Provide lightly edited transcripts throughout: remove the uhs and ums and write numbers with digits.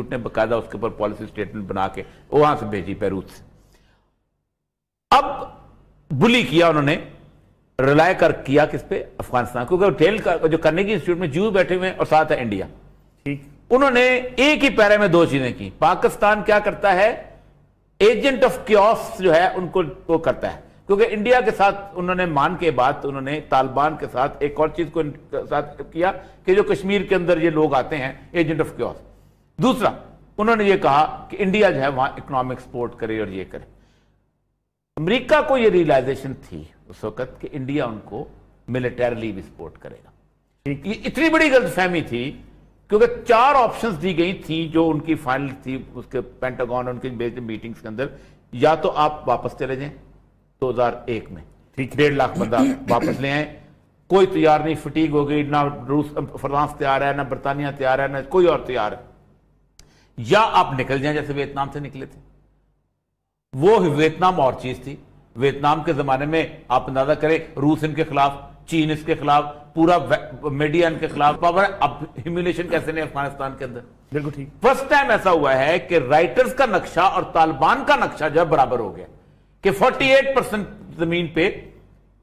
نے باقاعدہ اس کے اوپر پالیسی سٹیٹمنٹ بنا کے وہاں سے بھیجی پیروت سے. اب بلی کیا انہوں نے، ریلائی کیا کس پہ؟ افغانستان. کیونکہ ٹیل کا جو کرنیگی انسٹیٹیوٹ میں جیو بیٹھے ہوئے اور ساتھ ہے انڈیا. انہوں نے ایک ہی پیرے میں دو چیزیں کی. پاکستان کیا کرتا ہے؟ ایجنٹ آف کیوس جو ہے ان کو وہ کرتا ہے، کیونکہ انڈیا کے ساتھ انہوں نے مان کے بعد انہوں نے طالبان کے ساتھ ایک اور چیز کو ساتھ کیا کہ جو کشمیر کے اندر یہ لوگ آتے ہیں ایجنٹ آف کیوس. دوسرا انہوں نے یہ کہا کہ انڈیا جو ہے وہاں اکنامک سپورٹ کرے اور یہ کرے. امریکہ کو یہ ریئلائزیشن تھی اس وقت کہ انڈیا ان کو ملیٹریلی بھی سپورٹ کرے گا. یہ اتنی بڑی غلط فہمی تھی کیونکہ 4 آپشنز دی گئی تھی جو ان کی فائنل تھی اس کے پینٹاگون ان کی میٹنگز کے اندر. یا تو آپ واپس چلے جائیں 2001 میں 1.5 لاکھ بندہ واپس لے آئیں، کوئی تیار نہیں، فٹیگ ہو گئی، نہ فرانس تیار ہے، نہ برطانیہ تیار ہے، نہ کوئی اور تیار ہے. یا آپ نکل جائیں جیسے ویتنام سے نکلے تھے. وہ ویتنام اور چیز تھی. ویتنام کے زمانے میں آپ اندازہ کریں روس ان کے خلاف، چین اس کے خلاف، پورا میڈیا ان کے خلاف. اب ہیومیلیشن کیسے نہیں افغانستان کے اندر. بالکل ٹھیک. فرسٹ ٹائم ایسا ہوا ہے کہ رائٹرز کا نقشہ اور طالبان کا نقشہ جو ہے برابر ہو گیا کہ 48% زمین پہ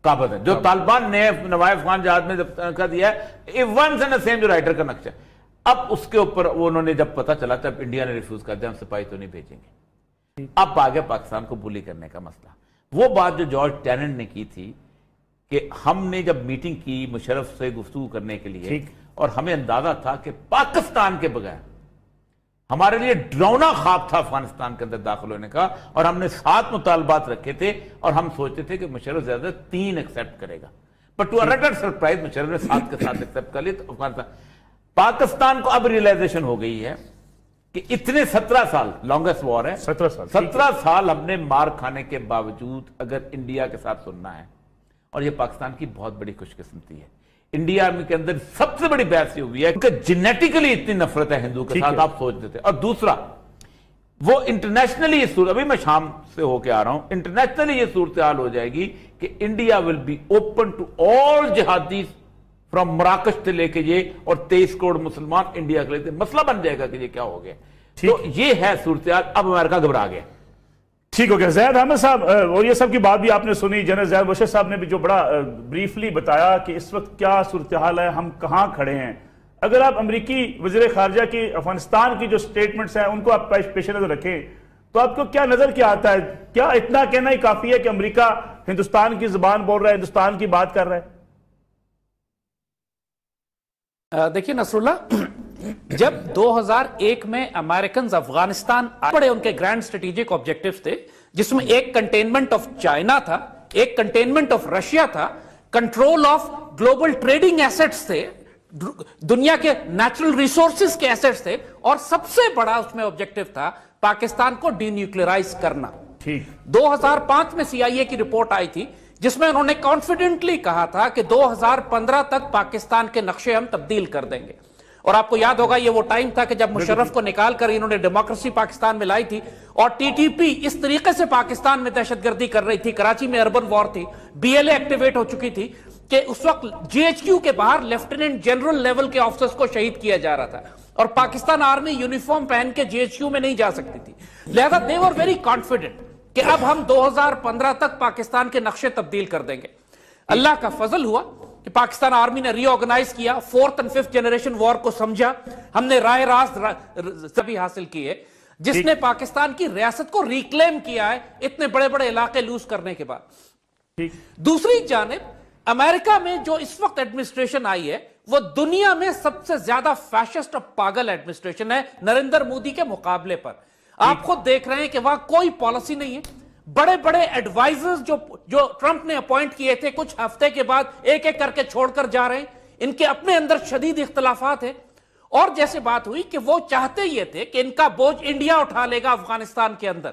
قابض ہے. جو طالبان نے نوائے افغان جہاد میں جب دیا ہے ونس اینڈ سیم جو رائٹر کا نقشہ. اب اس کے اوپر انہوں نے جب پتا چلا تب انڈیا نے ریفیوز کر دیا، ہم سپاہی تو نہیں بھیجیں گے. اب آگے پاکستان کو بلی کرنے کا مسئلہ. وہ بات جو جارج ٹیننٹ نے کی تھی کہ ہم نے جب میٹنگ کی مشرف سے گفتگو کرنے کے لیے اور ہمیں اندازہ تھا کہ پاکستان کے بغیر ہمارے لیے ڈراؤنا خواب تھا افغانستان کے اندر داخل ہونے کا، اور ہم نے 7 مطالبات رکھے تھے اور ہم سوچتے تھے کہ مشرف زیادہ 3 ایکسیپٹ کرے گا. بٹ ٹو اٹر سرپرائز مشرف نے 7 کے ساتھ ایکسیپٹ کر لی. تو پاکستان کو اب ریئلائزیشن ہو گئی ہے کہ اتنے 17 سال لانگسٹ وار ہے، 17 سال ہم نے مار کھانے کے باوجود اگر انڈیا کے ساتھ سننا ہے. اور یہ پاکستان کی بہت بڑی خوش قسمتی ہے. انڈیا کے اندر سب سے بڑی بحث یہ ہوئی ہے کہ جینیٹیکلی اتنی نفرت ہے ہندو کے ساتھ، آپ سوچتے تھے. اور دوسرا وہ انٹرنیشنلی یہ صورت، ابھی میں شام سے ہو کے آ رہا ہوں، انٹرنیشنلی یہ صورتحال ہو جائے گی کہ India will be open to all jihadis from مراکش سے لے کے یہ، اور 23 کروڑ مسلمان انڈیا کے لیے مسئلہ بن جائے گا کہ یہ کیا ہو گیا. تو یہ ہے صورتحال. اب امریکہ گھبرا گیا. ٹھیک ہو گیا. زید احمد صاحب، اور یہ سب کی بات بھی آپ نے سنی، جنرل زید بشیر صاحب نے بھی جو بڑا بریفلی بتایا کہ اس وقت کیا صورتحال ہے، ہم کہاں کھڑے ہیں. اگر آپ امریکی وزیر خارجہ کی افغانستان کی جو سٹیٹمنٹس ہیں ان کو آپ پیش نظر رکھیں تو آپ کو کیا نظر کیا آتا ہے؟ کیا اتنا کہنا ہی کافی ہے کہ امریکہ ہندوستان کی زبان بول رہا ہے، ہندوستان کی بات کر رہا ہے؟ دیکھیے نصر اللہ، جب 2001 میں امریکنز افغانستان بڑے ان کے گرینڈ اسٹریٹجک آبجیکٹیوز تھے، جس میں ایک کنٹینمنٹ آف چائنا تھا، ایک کنٹینمنٹ آف رشیا تھا، control of global trading assets تھے، دنیا کے نیچرل ریسورسز کے ایسٹس تھے، اور سب سے بڑا اس میں آبجیکٹیو تھا پاکستان کو ڈی نیوکلیئرائز کرنا. 2005 میں CIA کی رپورٹ آئی تھی جس میں انہوں نے کانفیڈنٹلی کہا تھا کہ 2015 تک پاکستان کے نقشے ہم تبدیل کر دیں گے. اور آپ کو یاد ہوگا یہ وہ ٹائم تھا کہ جب مشرف کو نکال کر انہوں نے ڈیموکریسی پاکستان میں لائی تھی، اور TTP اس طریقے سے پاکستان میں دہشت گردی کر رہی تھی. کراچی میں اربن وار تھی، BLA ایکٹیویٹ ہو چکی تھی کہ اس وقت GHQ کے باہر لیفٹیننٹ جنرل لیول کے آفیسرز کو شہید کیا جا رہا تھا، اور پاکستان آرمی یونیفارم پہن کے GHQ میں نہیں جا سکتی تھی. لہذا they were very confident کہ اب ہم 2015 تک پاکستان کے نقشے تبدیل کر دیں گے. اللہ کا فضل ہوا کہ پاکستان آرمی نے ری آرگنائز کیا، 4th and 5th جنریشن وار کو سمجھا. ہم نے رائے راست سبھی حاصل کی ہے جس نے پاکستان کی ریاست کو ریکلیم کیا ہے اتنے بڑے بڑے علاقے لوز کرنے کے بعد. دوسری جانب امریکہ میں جو اس وقت ایڈمنسٹریشن آئی ہے وہ دنیا میں سب سے زیادہ فیشسٹ اور پاگل ایڈمنسٹریشن ہے نریندر مودی کے مقابلے پر. آپ خود دیکھ رہے ہیں کہ وہاں کوئی پالیسی نہیں ہے. بڑے بڑے ایڈوائزرز جو ٹرمپ نے اپوائنٹ کیے تھے کچھ ہفتے کے بعد ایک ایک کر کے چھوڑ کر جا رہے ہیں. ان کے اپنے اندر شدید اختلافات ہیں. اور جیسے بات ہوئی کہ وہ چاہتے یہ تھے کہ ان کا بوجھ انڈیا اٹھا لے گا افغانستان کے اندر.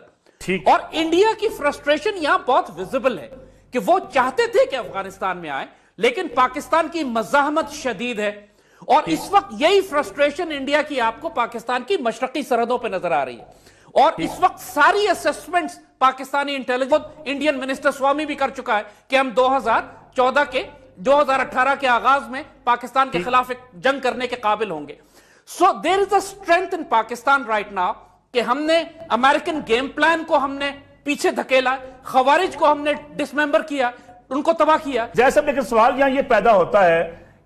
اور انڈیا کی فرسٹریشن یہاں بہت ویزیبل ہے کہ وہ چاہتے تھے کہ افغانستان میں آئے، لیکن پاکستان کی مزاحمت شدید ہے. اور اس وقت یہی فرسٹریشن انڈیا کی آپ کو پاکستان کی مشرقی سرحدوں پہ نظر آ رہی ہے. اور اس وقت ساری assessments Pakistani intelligence Indian minister Swami بھی کر چکا ہے کہ ہم 2018 کے آغاز میں پاکستان کے خلاف ایک جنگ کرنے کے قابل ہوں گے. So there is a strength in Pakistan right now کہ ہم نے امریکن گیم پلان کو ہم نے پیچھے دھکیلا, خوارج کو ہم نے ڈسممبر کیا, ان کو تباہ کیا. جیسا لیکن سوال یہاں یہ پیدا ہوتا ہے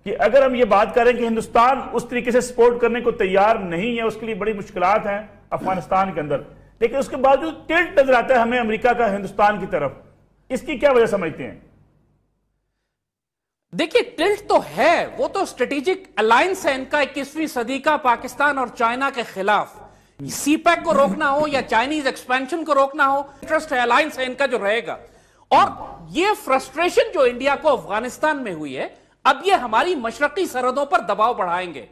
کہ اگر ہم یہ بات کریں کہ ہندوستان اس طریقے سے سپورٹ کرنے کو تیار نہیں ہے, اس کے لیے بڑی مشکلات ہیں افغانستان کے اندر, لیکن اس کے باوجود ٹلٹ نظر آتا ہے ہمیں امریکہ کا ہندوستان کی طرف, اس کی کیا وجہ سمجھتے ہیں؟ دیکھیے ٹلٹ تو ہے, وہ تو اسٹریٹجک الائنس ہے ان کا 21ویں صدی کا پاکستان اور چائنا کے خلاف. سی پیک کو روکنا ہو یا چائنیز ایکسپینشن کو روکنا ہو, انٹرسٹ ہے, الائنس ہے ان کا جو رہے گا. اور یہ فرسٹریشن جو انڈیا کو افغانستان میں ہوئی ہے, اب یہ ہماری مشرقی سرحدوں پر دباؤ بڑھائیں گے.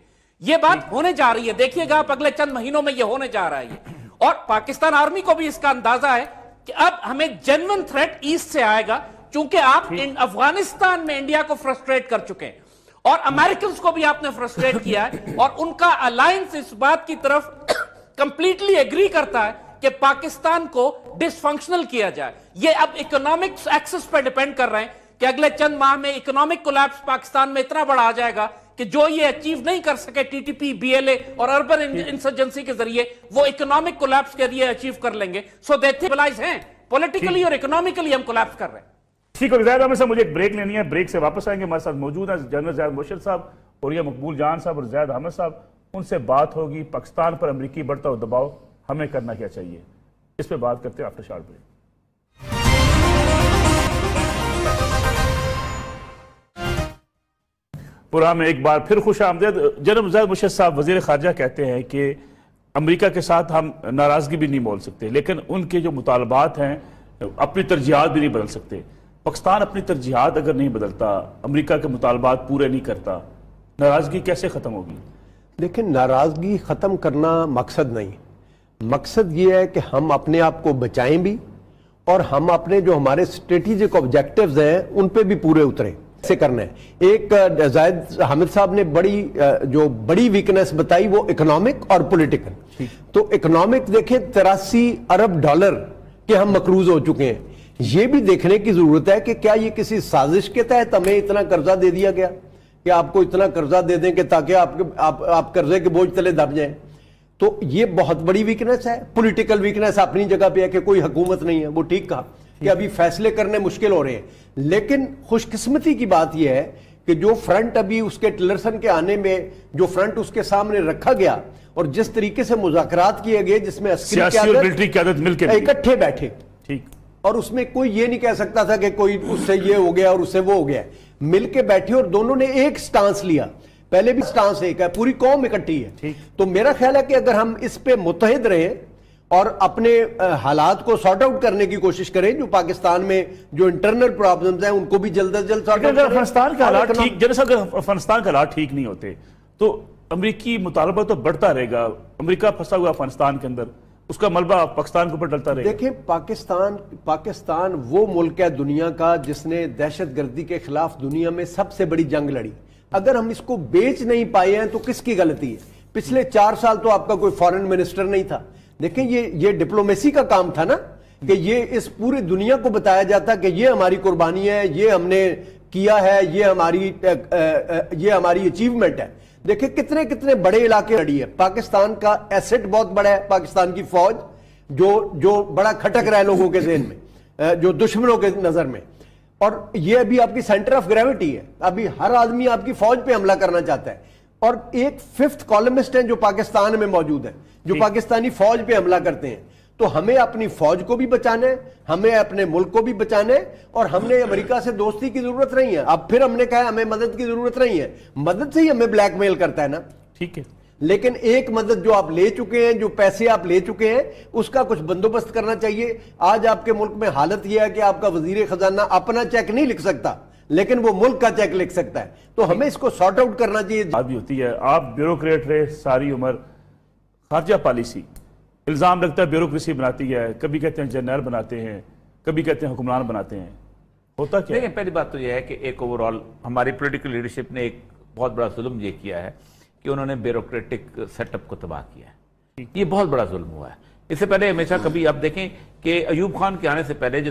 یہ بات ہونے جا رہی ہے, دیکھیے گا آپ اگلے چند مہینوں میں یہ ہونے جا رہا ہے. اور پاکستان آرمی کو بھی اس کا اندازہ ہے کہ اب ہمیں جینوئن تھریٹ ایسٹ سے آئے گا, چونکہ آپ افغانستان میں انڈیا کو فرسٹریٹ کر چکے ہیں اور امریکنز کو بھی آپ نے فرسٹریٹ کیا ہے, اور ان کا الائنس اس بات کی طرف کمپلیٹلی ایگری کرتا ہے کہ پاکستان کو ڈس فنکشنل کیا جائے. یہ اب اکنامک ایکسس پر ڈیپینڈ کر رہے ہیں کہ اگلے چند ماہ میں اکنامک کولیپس پاکستان میں اتنا بڑا آ جائے گا کہ جو یہ اچیو نہیں کر سکے T T P, B L A اور اربن انسرجنسی کے ذریعے, وہ اکنامک کولیپس کے ذریعے اچیو کر لیں گے. سو دے سٹیبلائز ہیں پولیٹیکلی اور اکنامکلی, ہم کولیپس کر رہے ہیں. ٹھیک ہے زید احمد صاحب, مجھے ایک بریک لینی ہے, بریک سے واپس آئیں گے. ہمارے ساتھ موجود ہیں جنرل زید مرشد صاحب اور یہ مقبول جان صاحب اور زید احمد صاحب. ان سے بات ہوگی پاکستان پر امریکی بڑھتا ہوا دباؤ, ہمیں کرنا کیا چاہیے, اس پہ بات کرتے ہیں آفٹر شارٹ بریک. پروگرام میں ایک بار پھر خوش آمدید. جنرل زید مرشد صاحب وزیر خارجہ کہتے ہیں کہ امریکہ کے ساتھ ہم ناراضگی بھی نہیں بول سکتے, لیکن ان کے جو مطالبات ہیں اپنی ترجیحات بھی نہیں بدل سکتے. پاکستان اپنی ترجیحات اگر نہیں بدلتا, امریکہ کے مطالبات پورے نہیں کرتا, ناراضگی کیسے ختم ہوگی؟ لیکن ناراضگی ختم کرنا مقصد نہیں. مقصد یہ ہے کہ ہم اپنے آپ کو بچائیں بھی, اور ہم اپنے جو ہمارے اسٹریٹجک آبجیکٹیوز ہیں ان پہ بھی پورے اتریں. سے کرنا ہے. ایک زید حامد صاحب نے بڑی ویکنس بتائی, وہ اکنامک اور پولیٹیکل. تو اکنامک دیکھیں 83 ارب ڈالر کہ ہم مقروض ہو چکے ہیں. یہ بھی دیکھنے کی ضرورت ہے کہ کیا یہ کسی سازش کے تحت ہمیں اتنا قرضہ دے دیا گیا کہ آپ کو اتنا قرضہ دے دیں کہ تاکہ آپ قرضے کے بوجھ تلے دب جائیں. تو یہ بہت بڑی ویکنس ہے. پولیٹیکل ویکنس اپنی جگہ پہ ہے کہ کوئی حکومت نہیں ہے, وہ ٹھیک کہا کہ ابھی فیصلے کرنے مشکل ہو رہے ہیں. لیکن خوش قسمتی کی بات یہ ہے کہ جو فرنٹ ابھی اس کے ٹلرسن کے آنے میں جو فرنٹ اس کے سامنے رکھا گیا اور جس طریقے سے مذاکرات کیے گئے جس میں سیاسی اور ملٹری قیادت مل کے اکٹھے بیٹھے, ٹھیک, اور اس میں کوئی یہ نہیں کہہ سکتا تھا کہ کوئی اس سے یہ ہو گیا اور اس سے وہ ہو گیا. مل کے بیٹھے اور دونوں نے ایک سٹانس لیا. پہلے بھی سٹانس ایک ہے, پوری قوم اکٹھی ہے. تو میرا خیال ہے کہ اگر ہم اس پہ متحد رہیں اور اپنے حالات کو سارٹ آؤٹ کرنے کی کوشش کریں, جو پاکستان میں جو انٹرنل پرابلمز ہیں ان کو بھی جلد از جلد سارٹ آؤٹ کریں. افغانستان کا حالات ٹھیک, جیسا اگر افغانستان کا حالات ٹھیک نہیں ہوتے تو امریکی مطالبہ تو بڑھتا رہے گا. امریکہ پھنسا ہوا افغانستان کے اندر, اس کا ملبہ پاکستان کے اوپر ڈلتا رہے گا. دیکھیں پاکستان وہ ملک ہے دنیا کا جس نے دہشت گردی کے خلاف دنیا میں سب سے بڑی جنگ لڑی. اگر ہم اس کو بیچ نہیں پائے ہیں تو کس کی غلطی ہے؟ پچھلے 4 سال تو آپ کا کوئی فارن منسٹر نہیں تھا. دیکھیں یہ ڈپلومیسی کا کام تھا نا, کہ یہ اس پوری دنیا کو بتایا جاتا کہ یہ ہماری قربانی ہے, یہ ہم نے کیا ہے, یہ ہماری اچیومنٹ ہے. دیکھیں کتنے بڑے علاقے لڑی ہے. پاکستان کا ایسٹ بہت بڑا ہے, پاکستان کی فوج جو بڑا کھٹک رہا ہے لوگوں کے ذہن میں, جو دشمنوں کے نظر میں, اور یہ ابھی آپ کی سینٹر آف گریوٹی ہے. ابھی ہر آدمی آپ کی فوج پہ حملہ کرنا چاہتا ہے. اور ایک 5th کالمسٹ ہیں جو پاکستان میں موجود ہیں, جو پاکستانی فوج پہ حملہ کرتے ہیں. تو ہمیں اپنی فوج کو بھی بچانا ہے, ہمیں اپنے ملک کو بھی بچانا ہے, اور ہم نے امریکہ سے دوستی کی ضرورت نہیں ہے. اب پھر ہم نے کہا ہمیں مدد کی ضرورت نہیں ہے, مدد سے ہی ہمیں بلیک میل کرتا ہے نا. ٹھیک ہے, لیکن ایک مدد جو آپ لے چکے ہیں, جو پیسے آپ لے چکے ہیں, اس کا کچھ بندوبست کرنا چاہیے. آج آپ کے ملک میں حالت یہ ہے کہ آپ کا وزیر خزانہ اپنا چیک نہیں لکھ سکتا, لیکن وہ ملک کا چیک لکھ سکتا ہے. تو ہمیں اس کو سارٹ آؤٹ کرنا چاہیے. بات بھی ہوتی ہے, آپ بیوروکریٹ رہے ساری عمر, خارجہ پالیسی الزام لگتا ہے بیوروکریسی بناتی ہے, کبھی کہتے ہیں جنرل بناتے ہیں, کبھی کہتے ہیں حکمران بناتے ہیں. ہوتا کیا؟ لیکن پہلی بات تو یہ ہے کہ ایک اوورال ہماری پولیٹیکل لیڈرشپ نے ایک بہت بڑا ظلم یہ کیا ہے کہ انہوں نے بیوروکریٹک سیٹ اپ کو تباہ کیا ہے. یہ بہت بڑا ظلم ہوا ہے. اس سے پہلے ہمیشہ کبھی آپ دیکھیں کہ ایوب خان کے آنے سے پہلے جو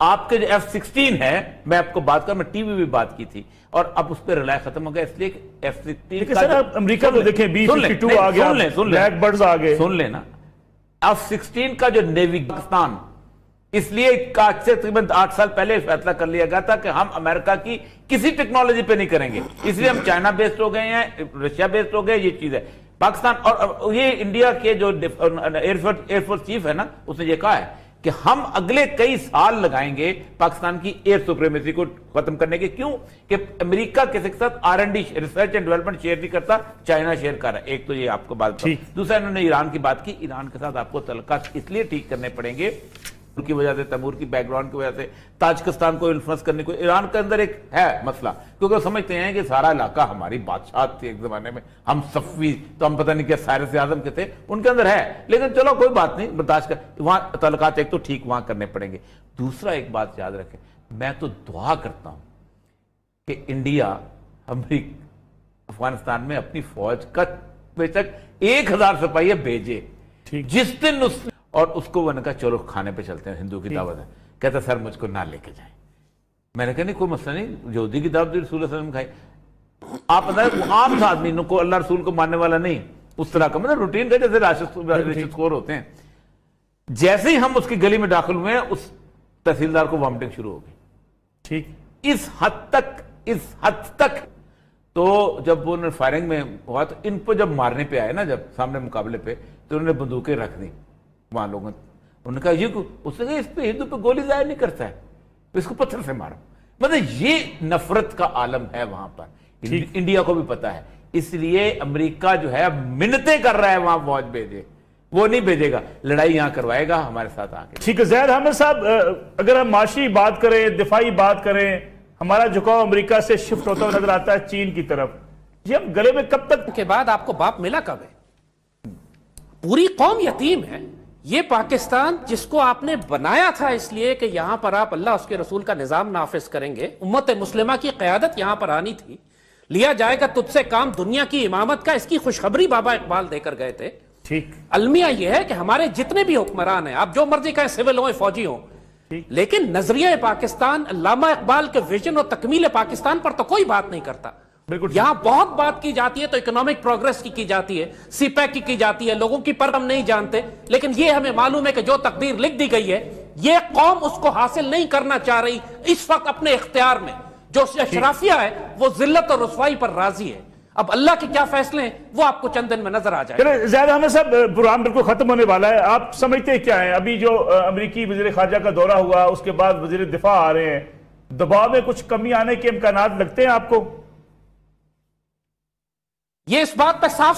آپ کے جو F-16 ہے، میں آپ کو بات کر، میں ٹی وی بھی بات کی تھی، اور اب اس پہ رلائے ختم ہو گیا، اس لیے کہ F-16 سر امریکہ کو دیکھیں B-52 آ گیا، بلیک برڈز آ گئے، سن لینا F-16 کا جو نیوی پاکستان، اس لیے آج سے تقریباً 8 سال پہلے فیصلہ کر لیا گیا تھا کہ ہم امریکہ کی کسی ٹیکنالوجی پہ نہیں کریں گے، اس لیے ہم چائنا بیسڈ ہو گئے ہیں، رشیا بیسڈ ہو گئے، یہ چیز ہے پاکستان۔ اور یہ انڈیا کے جو ایئر فورس چیف ہے نا، اس نے یہ کہا ہے کہ ہم اگلے کئی سال لگائیں گے پاکستان کی ایئر سپریمیسی کو ختم کرنے کے، کیوں کہ امریکہ کسی کے ساتھ R&D research and development share نہیں کرتا، چائنا شیئر کر رہا ہے۔ ایک تو یہ آپ کو بات، دوسرا انہوں نے ایران کی بات کی، ایران کے ساتھ آپ کو تعلقات اس لیے ٹھیک کرنے پڑیں گے کی وجہ سے، تیمور کی بیک گراؤنڈ کی وجہ سے، تاجکستان کو انفلوئنس کرنے کو، ایران کے اندر ایک ہے مسئلہ، کیونکہ وہ سمجھتے ہیں کہ سارا علاقہ ہماری بادشاہت تھی ایک زمانے میں، ہم صفوی تو ہم پتہ نہیں کیا سائرس اعظم کے تھے، ان کے اندر ہے، لیکن چلو کوئی بات نہیں، برداشت کر، وہاں تعلقات ایک تو ٹھیک وہاں کرنے پڑیں گے۔ دوسرا ایک بات یاد رکھیں، میں تو دعا کرتا ہوں کہ انڈیا افغانستان میں اپنی فوج کا بے شک 1000 سپاہی بھیجے، جس دن اور اس کو وہ نے کہا چلو کھانے پہ چلتے ہیں، ہندو کی دعوت ہے، کہتا سر مجھ کو نہ لے کے جائیں، میں نے کہا نہیں کوئی مسئلہ نہیں، یہودی کی دعوت رسول اللہ صلی اللہ علیہ وسلم کھائی، آپ بتائیں وہ عام آدمی کو اللہ رسول کو ماننے والا نہیں، اس طرح کا مطلب روٹین کا جیسے راشد خور ہوتے ہیں، جیسے ہی ہم اس کی گلی میں داخل ہوئے ہیں اس تحصیلدار کو وامٹنگ شروع ہو گئی، ٹھیک، اس حد تک تو جب وہ فائرنگ میں ہوا تو ان کو جب مارنے پہ آئے نا، جب سامنے مقابلے پہ، تو انہوں نے بندوقیں رکھ دی وہاں لوگوں نے، انہوں نے کہا یہ اس نے کہا اس پہ ہندو پہ گولی ظاہر نہیں کرتا ہے، اس کو پتھر سے مارو، مطلب یہ نفرت کا عالم ہے وہاں پر، انڈیا کو بھی پتا ہے، اس لیے امریکہ جو ہے منتیں کر رہا ہے وہاں فوج بھیجے، وہ نہیں بھیجے گا، لڑائی یہاں کروائے گا ہمارے ساتھ آ کے۔ ٹھیک ہے زید احمد صاحب، اگر ہم معاشی بات کریں، دفاعی بات کریں، ہمارا جھکاؤ امریکہ سے شفٹ ہوتا ہوا نظر آتا ہے چین کی طرف، یہ ہم گلے میں کب تک کے بعد آپ کو باپ ملا کب ہے؟ پوری قوم یتیم ہے۔ یہ پاکستان جس کو آپ نے بنایا تھا اس لیے کہ یہاں پر آپ اللہ اس کے رسول کا نظام نافذ کریں گے، امت مسلمہ کی قیادت یہاں پر آنی تھی، لیا جائے گا تجھ سے کام دنیا کی امامت کا، اس کی خوشخبری بابا اقبال دے کر گئے تھے۔ المیہ یہ ہے کہ ہمارے جتنے بھی حکمران ہیں، آپ جو مرضی کہیں، سول ہوں فوجی ہوں، لیکن نظریہ پاکستان، علامہ اقبال کے ویژن اور تکمیل پاکستان پر تو کوئی بات نہیں کرتا۔ یہاں بہت بات کی جاتی ہے تو اکنامک پروگریس کی جاتی ہے، سی پیک کی جاتی ہے، لوگوں کی پر ہم نہیں جانتے، لیکن یہ ہمیں معلوم ہے کہ جو تقدیر لکھ دی گئی ہے یہ قوم اس کو حاصل نہیں کرنا چاہ رہی اس وقت اپنے اختیار میں، جو اشرافیہ ہے وہ ذلت اور رسوائی پر راضی ہے۔ اب اللہ کے کیا فیصلے ہیں وہ آپ کو چند دن میں نظر آ جائے گا۔ زید احمد صاحب، پروگرام بالکل ختم ہونے والا ہے، آپ سمجھتے کیا ہیں ابھی جو امریکی وزیر خارجہ کا دورہ ہوا، اس کے بعد وزیر دفاع آ رہے ہیں، دباؤ میں کچھ کمی آنے کے امکانات لگتے ہیں آپ کو؟ یہ اس بات پہ صاف